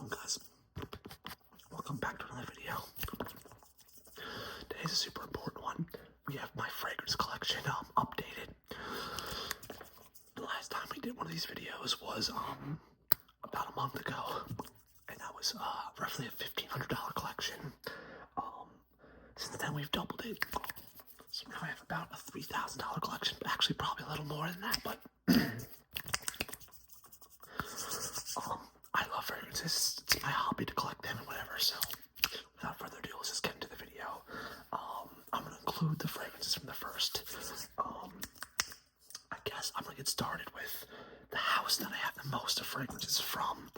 Welcome guys, welcome back to another video. Today's a super important one. We have my fragrance collection updated. The last time we did one of these videos was about a month ago, and that was roughly a $1,500 collection. Since then we've doubled it, so now I have about a $3,000 collection, actually probably a little more than that, but I love fragrances. It's my hobby to collect them and whatever, so without further ado, let's just get into the video. I'm going to include the fragrances from the first. I guess I'm going to get started with the house that I have the most of fragrances from,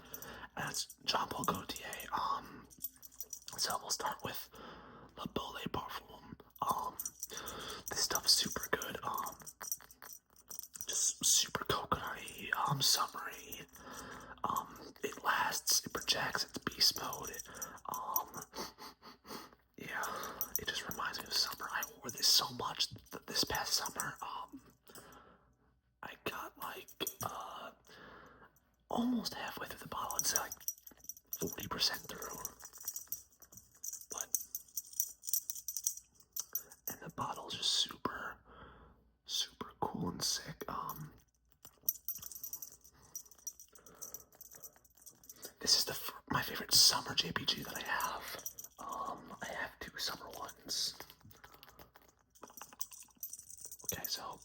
and it's Paul Gaultier. So we'll start with Lattafa Parfum. This stuff's super good. Just super coconutty, summery. It lasts, it projects, it's beast mode. Yeah, it just reminds me of summer. I wore this so much this past summer. I got like almost halfway through the bottle. I'd say like 40% through. But and the bottle's just super cool and sick. This is my favorite summer JPG that I have. I have two summer ones. Okay, so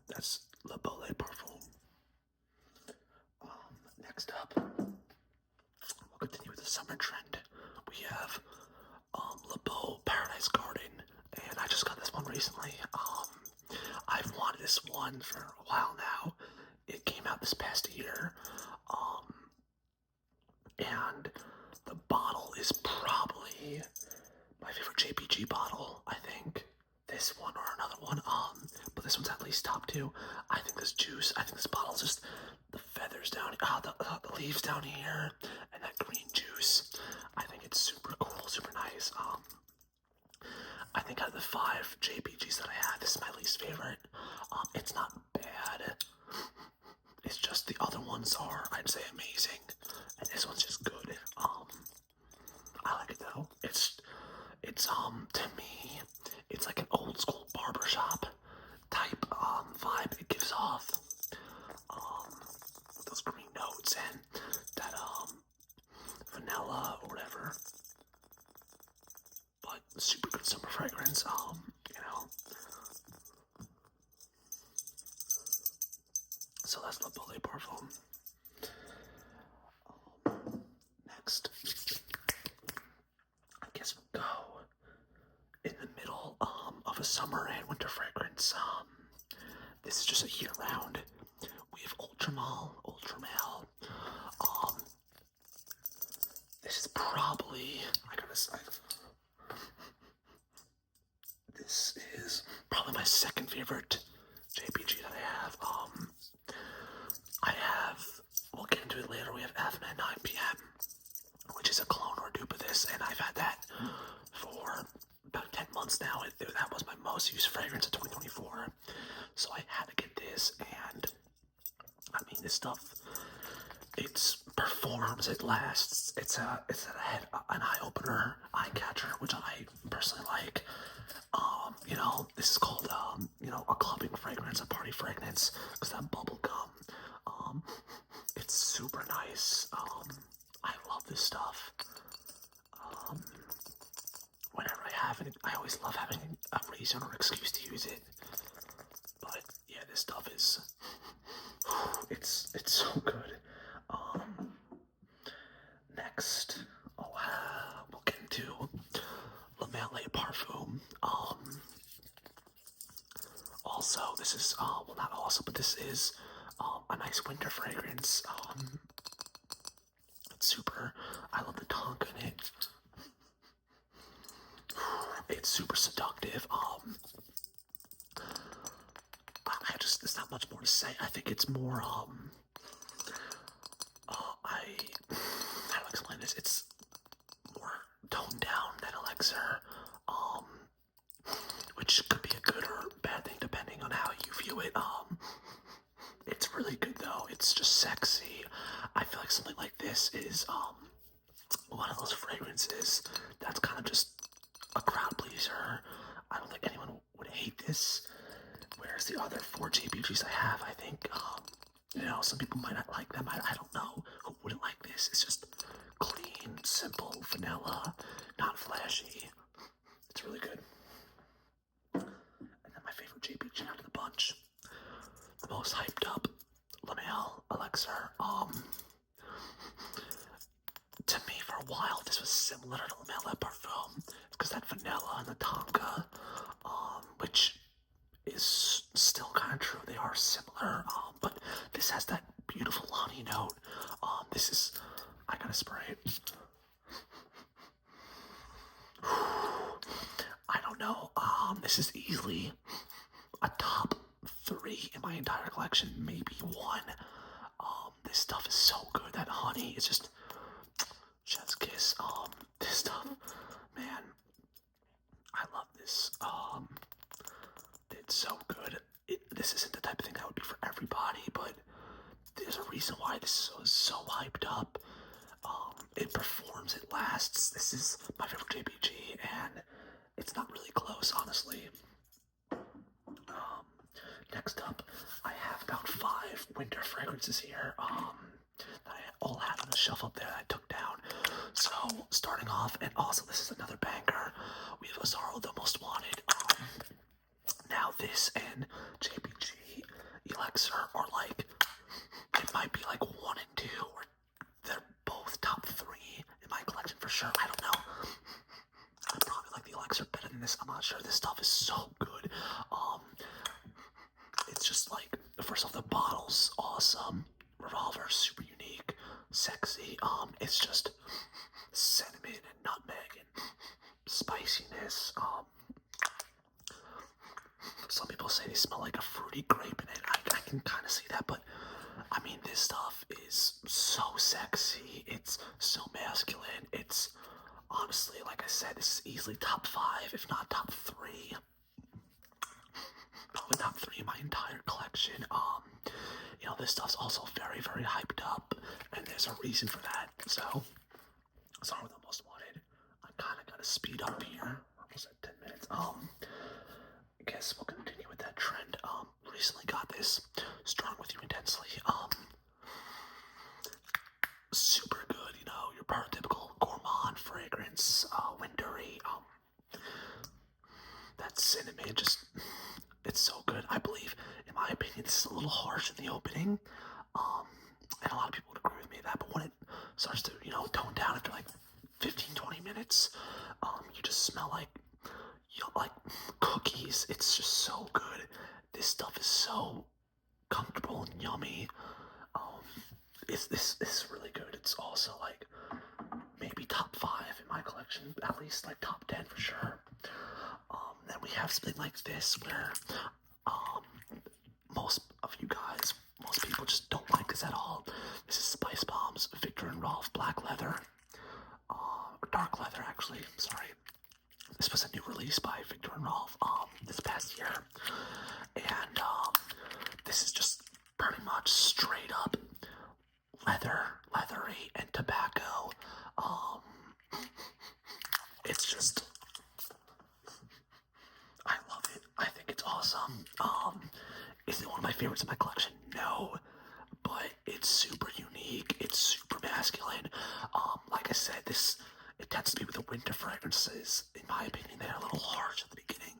that's Lattafa Parfum. Next up, we'll continue with the summer trend. We have Lattafa Paradise Garden, and I just got this one recently. I've wanted this one for a while now. It came out this past year. And the bottle is probably my favorite JPG bottle, I think. This one or another one, but this one's at least top two. I think this bottle's just the feathers down, the leaves down here, and that green juice. I think it's super cool, super nice. I think out of the 5 JPGs that I had, this is my least favorite. It's not bad. It's just the other ones are, I'd say, amazing, and this one's just good. I like it though. It's to me, it's like an old school barbershop type vibe it gives off. With those green notes and that vanilla or whatever. But super good summer fragrance. So that's Lattafa Parfum. Next, I guess we'll go in the middle of a summer and winter fragrance. This is just a year-round. We have Ultramale. This is probably, this is probably my second favorite JPG that I have. We'll get into it later, we have Athena at 9 p.m., which is a clone or dupe of this, and I've had that for about 10 months now. That was my most used fragrance of 2024, so I had to get this, and I mean, this stuff, it performs, it lasts, it's an eye-opener, eye-catcher, which I personally like. This is called, a clubbing fragrance, a party fragrance, because that bubble gum, it's super nice. I love this stuff. Whenever I have it, I always love having a reason or excuse to use it. But yeah, this stuff is, it's so good. Next, we'll get into Lattafa Parfum. Also, this is, well, not also, but this is a nice winter fragrance. It's super, I love the tonka in it. It's super seductive. There's not much more to say. I think it's more, how do I explain this? It's more toned down than Elixir, which could be a good or bad thing depending on how you view it. It's really good though. It's just sexy. I feel like something like this is one of those fragrances that's kind of just a crowd pleaser. I don't think anyone would hate this. Whereas the other 4 JPGs I have, I think, some people might not like them. I don't know who wouldn't like this. It's just clean, simple, vanilla, not flashy. It's really good. And then my favorite JPG out of the bunch, the most hyped up, La Mer Elixir. To me, for a while, this was similar to La Mer Parfum, because that vanilla and the tonka, which is still kind of true. They are similar, but this has that beautiful honey note. I gotta spray it. I don't know. This is easily a top 3 in my entire collection, maybe 1. This stuff is so good. That honey is just chef's kiss. This stuff, man, I love this. It's so good. This isn't the type of thing that would be for everybody, but there's a reason why this is so hyped up. It performs, it lasts. This is my favorite JPG, and it's not really close, honestly. Next up, I have about 5 winter fragrances here that I all had on the shelf up there that I took down. So, starting off, and also this is another banger, we have Azaro, the Most Wanted. Now this and JPG Elixir are like, it might be like 1 and 2, or they're both top 3 in my collection for sure. I don't know. I probably like the Elixir better than this. I'm not sure. This stuff is so good. It's just like, first off, the bottle's awesome. Revolver, super unique, sexy. It's just cinnamon and nutmeg and spiciness. Some people say they smell like a fruity grape in it. I can kind of see that, but I mean, this stuff is so sexy. It's so masculine. It's honestly, like I said, this is easily top 5, if not top 3. Probably top 3 in my entire collection. This stuff's also very, very hyped up, and there's a reason for that. So, sorry with the Most Wanted. I kind of gotta speed up here. Almost at 10 minutes. I guess we'll continue with that trend. Recently got this Strong With You Intensely. Super good, your prototypical Gourmand fragrance, wintry. That cinnamon it's so good. I believe, in my opinion, this is a little harsh in the opening. And a lot of people would agree with me with that, but when it starts to, tone down after like 15-20 minutes, you just smell like cookies. It's just so good. This stuff is so comfortable and yummy. This is really good. It's also like maybe top 5 in my collection, at least like top 10 for sure. Then we have something like this where most people just don't like this at all. This is Spice Bombs Victor and Rolf Black Leather, or Dark Leather actually, sorry. This was a new release by Victor and Rolf this past year, and this is just pretty much straight up leathery, and tobacco. It's just, I love it. I think it's awesome. Is it one of my favorites in my collection? No, but it's super unique. It's super masculine. Like I said, it tends to be with the winter fragrances. In my opinion, they're a little harsh at the beginning.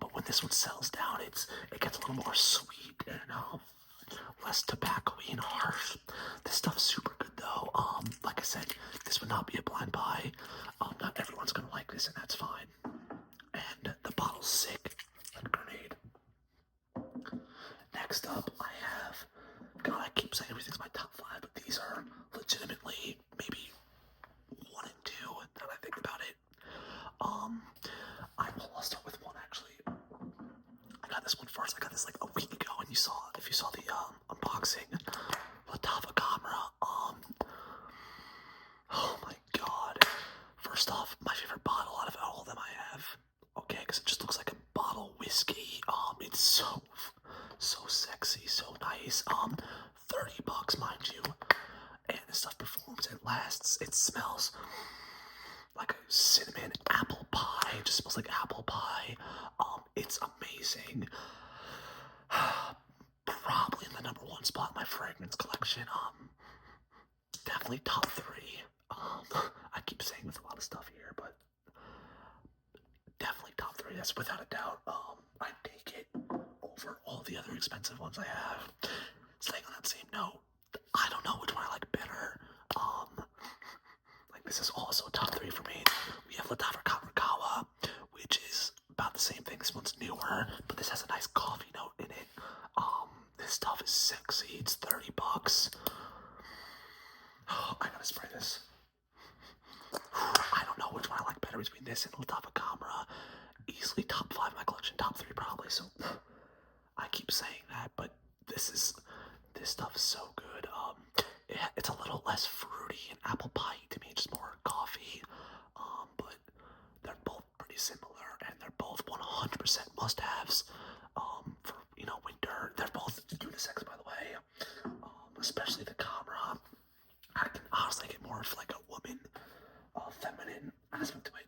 But when this one settles down, it gets a little more sweet and less tobacco-y and harsh. This stuff's super good though. Like I said, this would not be a blind buy. Not everyone's gonna like this, and that's fine. And the bottle's sick, like a grenade. Next up, I have, God, I keep saying everything's my top 5, but these are legitimately maybe 1 and 2 now that I think about it. I'll start with one actually. I got this one first. I got this like a week ago, and if you saw the unboxing, Lattafa camera. Oh my God. First off, my favorite bottle out of all of them I have. Okay, because it just looks like a bottle whiskey. It's so sexy, so nice. $30, mind you. And this stuff performs, it lasts. It smells like a cinnamon apple pie. It just smells like apple pie. It's amazing. Probably in the number one spot in my fragrance collection. Definitely top three. I keep saying with a lot of stuff here, but definitely top three. That's without a doubt. I'd take it over all the other expensive ones I have. Staying on that same note, I don't know which one I like better. Like this is also top three for me. We have Lattafa Kawa, which is about the same thing. This one's newer, but this has a nice coffee note in it. This stuff is sexy. It's $30. Oh, I gotta spray this. I don't know which one I like better between this and Lattafa Camera. Easily top 5 in my collection, top 3 probably. So I keep saying that, but this stuff is so good. It's a little less fruity and apple pie to me, just more coffee. But they're both pretty similar, and they're both 100% must-haves. For winter. They're both unisex, by the way. Especially the Camera. I can honestly get more of like a woman, feminine aspect to it.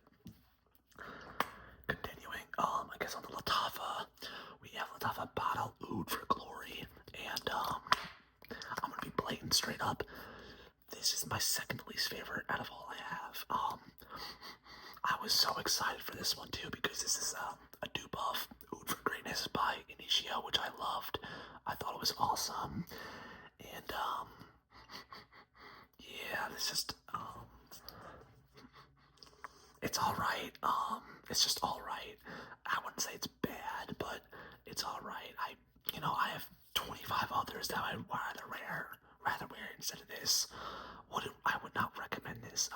Continuing, I guess on the Lattafa, we have Lattafa Bottle Oud for Glory, and I'm gonna be blatant straight up. This is my second least favorite out of all I have. I was so excited for this one too because this is a dupe of Oud for Greatness by Initio, which I loved. I thought it was awesome, and yeah, it's just it's all right. It's just all right. I wouldn't say it's bad, but it's all right. I have 25 others that I'd rather wear instead of this. I would not recommend this.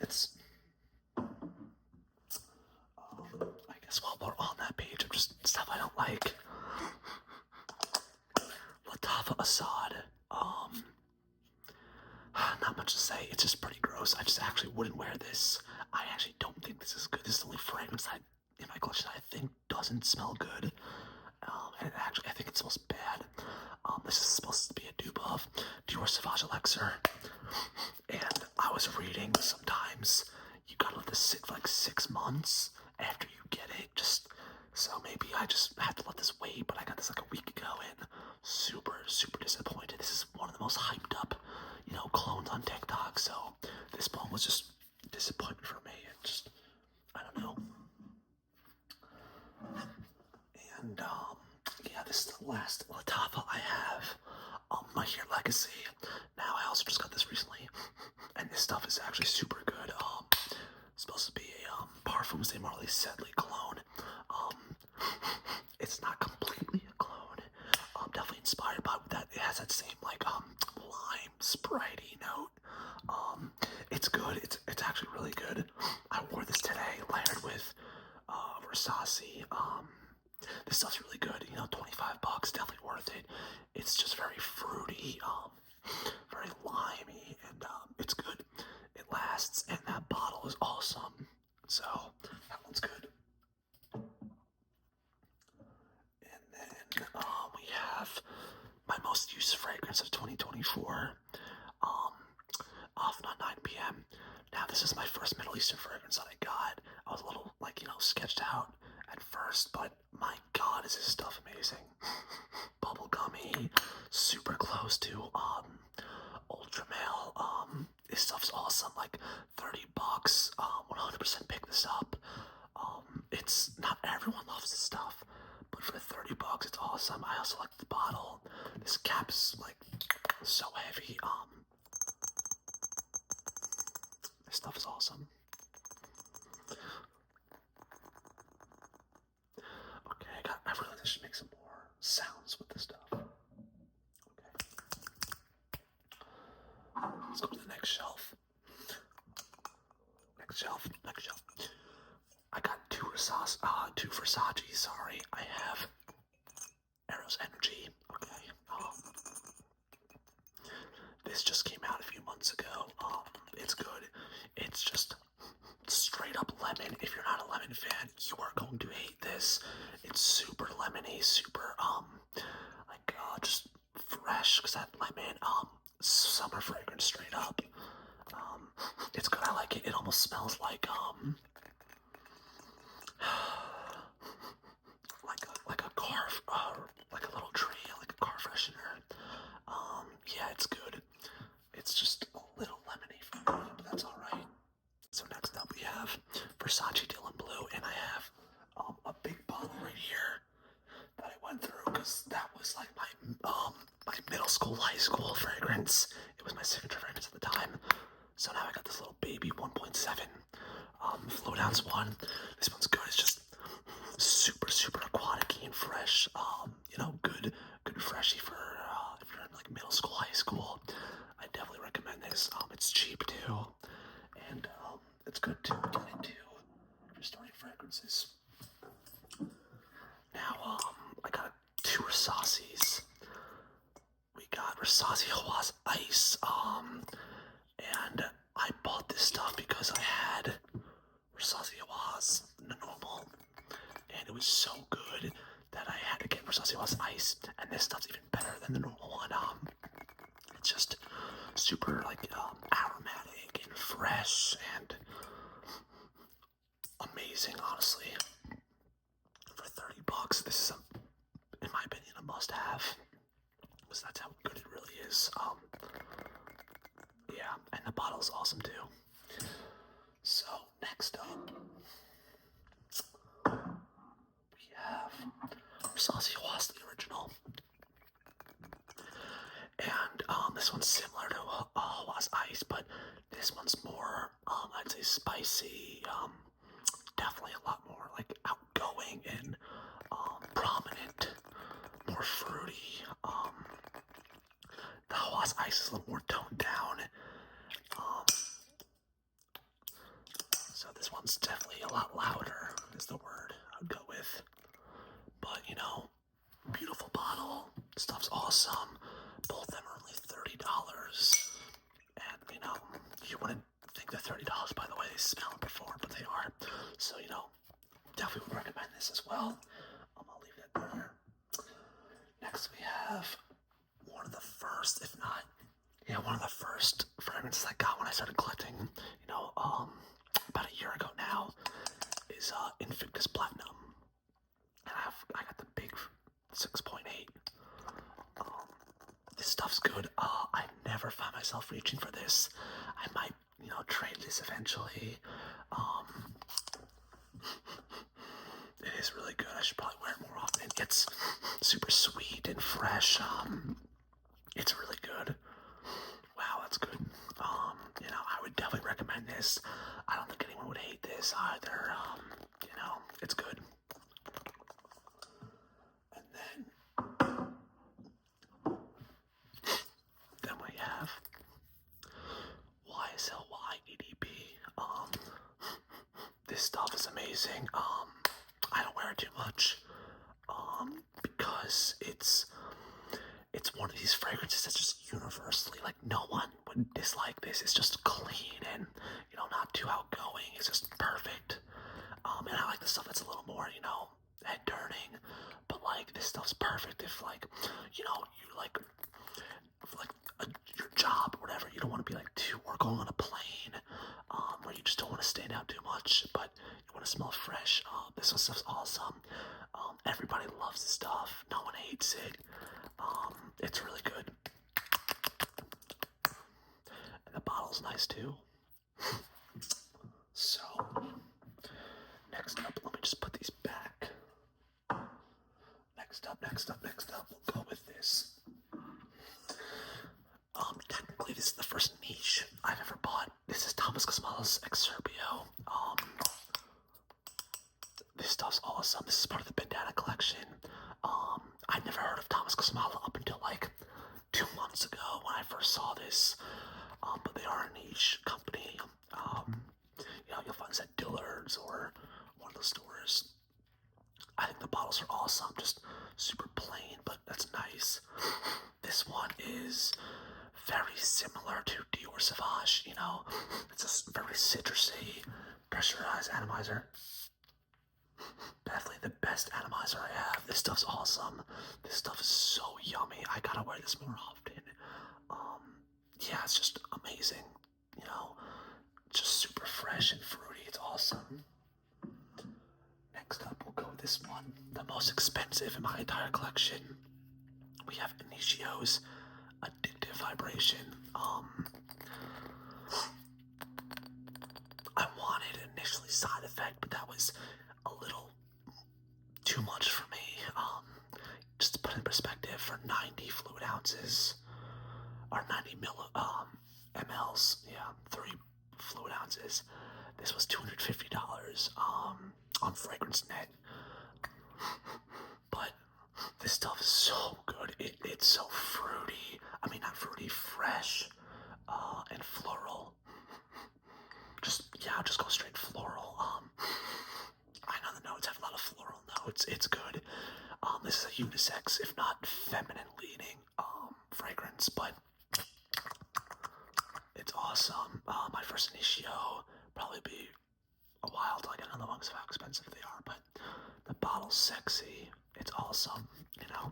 It's. I guess while we're on that page of just stuff I don't like, Lattafa Assad. Not much to say. It's just pretty gross. I just actually wouldn't wear this. I actually don't think this is good. This is the only fragrance in my collection I think doesn't smell good. And actually, I think it smells bad. This is supposed to be a dupe of Dior Sauvage Elixir. And I was reading sometimes you gotta let this sit for like 6 months after you get it. So maybe I just had to let this wait, but I got this like a week ago and super, super disappointed. This is one of the most hyped up, clones on TikTok. So this one was just disappointment for me. I don't know. And yeah, this is the last Lattafa I have. My Here Legacy. Now I also just got this recently, and this stuff is actually super good. It's supposed to be a Parfums de Marly Sedley cologne. It's not completely a clone. Definitely inspired by that. It has that same lime spritey note. It's good. It's actually really good. I wore this today, layered with Versace. This stuff's really good. $25, definitely worth it. It's just very fruity, very limey, and it's good. It lasts, and that bottle is awesome. So that one's good. And then we have my most used fragrance of 2024. Off on 9 p.m. Now this is my first Middle Eastern fragrance that I got. I was a little sketched out at first, but my God, is this stuff amazing. Bubblegummy, super close to ultra male. This stuff's awesome. Like $30. 100% pick this up. It's not everyone loves this stuff, but for $30, it's awesome. I also like the bottle. This cap's so heavy. This stuff is awesome. Okay, I realized I should make some more sounds with this stuff. Okay. Let's go to the next shelf. Next shelf. I got two Versace, sorry. I have Eros Energy. Okay. This just came out a few months ago. It's good. It's just straight up lemon. If you're not a lemon fan, you are going to hate this. It's super lemony, super just fresh, because that lemon summer fragrance straight up. It's good. I like it. It almost smells like like a car, like a little tree, like a car freshener. Yeah, it's good. It's just a little lemony for me, but that's all right. So next up we have Versace Dylan Blue, and I have a big bottle right here that I went through because that was like my middle school, high school fragrance. It was my signature fragrance at the time. So now I got this little baby 1.7 flow downs one. This one's good. It's just super aquatic and fresh. Good freshy for if you're in like middle school, high school. I definitely recommend this. It's cheap too, and it's good to get into if you're starting fragrances. Now, I got two Versace's. We got Versace Hawaii Ice, and I bought this stuff because I had Versace Hawaii normal, and it was so good that I had to get Versace Hawaii Ice, and this stuff's even better than the normal one. It's just super aromatic and fresh and amazing, honestly. For $30, this is in my opinion, a must-have, because that's how good it really is. Yeah, and the bottle's awesome too. So next up, we have Versace Hawaii, the original, and this one's similar to Hawaii Ice, but this one's more, I'd say, spicy. Definitely a lot more like outgoing and prominent, more fruity. The Hawaii Ice is a little more toned down. So this one's definitely a lot louder, is the word I would go with. But beautiful bottle. Stuff's awesome. Both of them are only $30. And you wouldn't think they're $30 by the way they smell and perform, but they are. So, definitely would recommend this as well. I'll leave that there. Next we have one of the first, if not, one of the first fragrances I got when I started collecting, about a year ago now, is Invictus Platinum. And I got the big 6.8. This stuff's good. I never find myself reaching for this. I might, trade this eventually. It is really good. I should probably wear it more often. It's super sweet and fresh. It's really good. Wow, that's good. I would definitely recommend this. I don't think anyone would hate this either. It's good. And then we have YSL EDP. This stuff is amazing. I don't wear it too much. Because it's one of these fragrances that's just universally, like, no one would dislike this. It's just clean and, not too outgoing. It's just perfect. And I like the stuff that's a little more, head turning. But, this stuff's perfect if, you your job or whatever, you don't want to be, or going on a plane, where you just don't want to stand out too much, but you want to smell fresh. This stuff's awesome. Everybody loves this stuff. No one hates it. It's really good. And the bottle's nice too. So, next up, let me just put these back. Next up, we'll go with this. Technically, this is the first niche I've ever bought. This is Thomas Cosmala's Exurbio. This stuff's awesome. This is part of the Bandana collection. I'd never heard of Thomas Cosmala up until 2 months ago when I first saw this. But they are a niche company. You'll find this at Dillard's or one of those stores. I think the bottles are awesome. Just super plain, but that's nice. This one is very similar to Dior Sauvage. It's a very citrusy, pressurized atomizer. Definitely the best atomizer I have. This stuff's awesome. This stuff is so yummy. I gotta wear this more often. yeah, it's just amazing. You know, just super fresh and fruity. It's awesome. Next up, we'll go with this one, the most expensive in my entire collection. We have Initio's Addictive Vibration. I wanted initially Side Effect, but that was a little too much for me. Just to put in perspective, for 90 fluid ounces, or 90 mLs, yeah, 3 fluid ounces, this was $250 on Fragrance Net. But this stuff is so good. It's so fruity. I mean, not fruity, fresh, and floral. Just go straight floral. I know the notes have a lot of floral notes. It's good. This is a unisex, if not feminine leaning, fragrance, but it's awesome. My first Initio, probably be a while till I get another one because of how expensive they are, but the bottle's sexy. It's awesome, you know.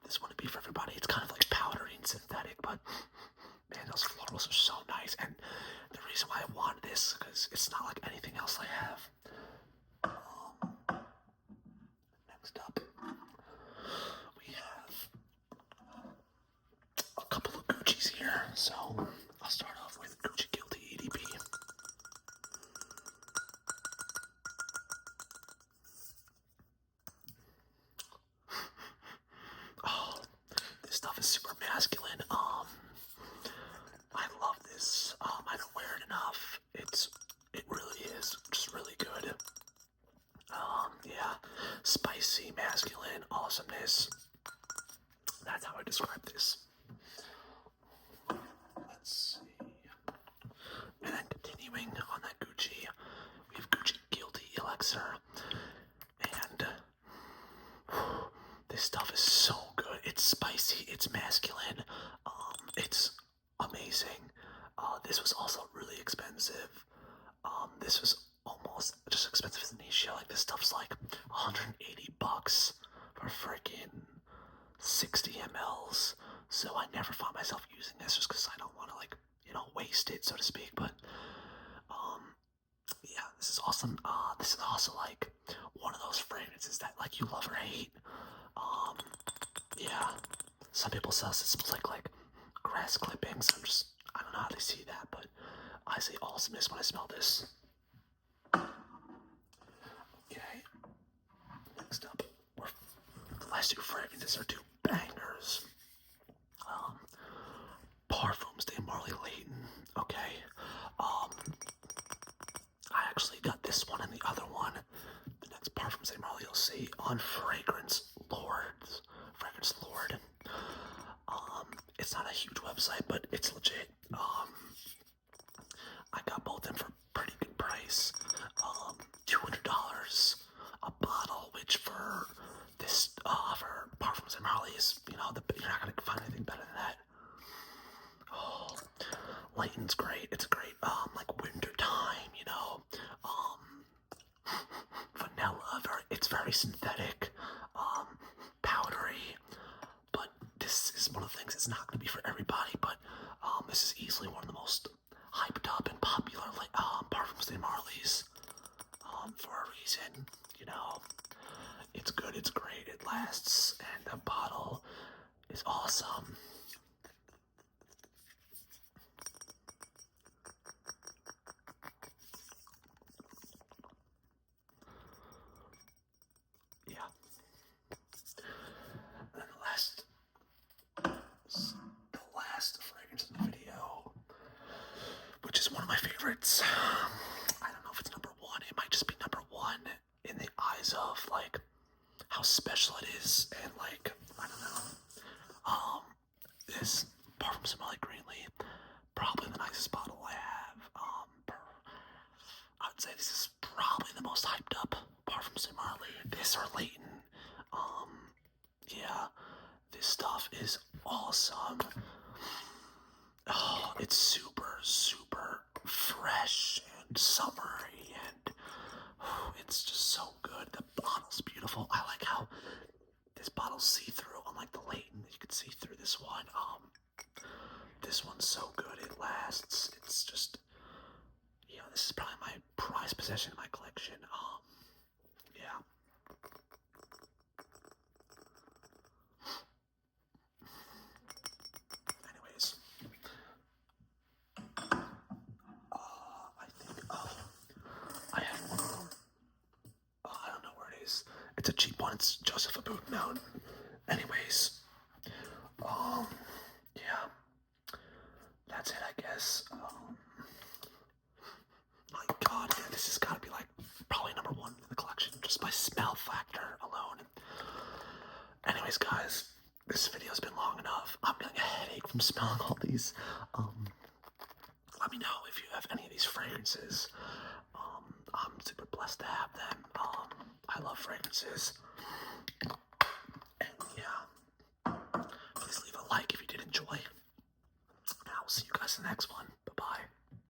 This wouldn't be for everybody. It's kind of like powdery and synthetic, but man, those florals are so nice. And the reason why I wanted this, because it's not like anything else I have. Next up, we have a couple of Gucci's here. So I'll start off with Gucci Guilty EDP. Oh, this stuff is super masculine. I love this. I don't wear it enough. It really is just really good. Yeah, spicy, masculine, awesomeness. That's how I describe this. Let's see. And then continuing on that Gucci, we have Gucci Guilty Elixir. And this stuff is so good. It's spicy, it's masculine, it's amazing. This was also really expensive. This was almost just expensive as Initio. Like, this stuff's like $180 for freaking 60 mLs. So I never found myself using this just because I don't want to, like, you know, waste it, so to speak. But yeah, this is awesome. This is also like one of those fragrances that, like, you love or hate. Yeah, some people say it smells like grass clippings. I don't know how they see that, but I say awesomeness when I smell this. Okay, next up, the last two fragrances are two bangers. Parfums de Marly Layton. Okay, I actually got this one and the other one. The next Parfums de Marly you'll see on Fragrance Lord. It's not a huge website, but it's legit. I got both of them for a pretty good price. $200 a bottle, which for this, for Parfums de Marly is, you know, you're not gonna find anything better than that. Oh, Layton's great. It's great, like winter time, you know. Vanilla, it's very synthetic, powdery, but this is one of the things. It's not going to be for everybody, but this is easily one of the most hyped up and popular Parfums de Marly's, for a reason, you know. It's good, it's great, it lasts, and the bottle is awesome. Yeah. And then the last fragrance in the video, which is one of my favorites. I don't know if it's number one. It might just be number one in the eyes of, like, how special it is, and, like, I don't know. This Parfums de Marly Greenly, probably the nicest bottle I have. I would say this is probably the most hyped up Parfums de Marly. This or Layton. Yeah, this stuff is awesome. Oh, it's super, super fresh and summery, and it's just so good. The bottle's beautiful. I like how this bottle's see-through, unlike the Layton. You can see through this one. this one's so good, it lasts. It's just, yeah, this is probably my prized possession in my collection. Yeah. Anyways, I think, I have one of them. I don't know where it is. It's a cheap one. It's Joseph Abboud Mountain. Anyways, yeah, that's it, I guess. My God, yeah, this has got to be like probably number one in the collection just by smell factor alone. Anyways, guys, this video's been long enough. I'm getting a headache from smelling all these. Let me know if you have any of these fragrances. I'm super blessed to have them. I love fragrances. And yeah, please leave a like if you did enjoy. And I will see you guys in the next one.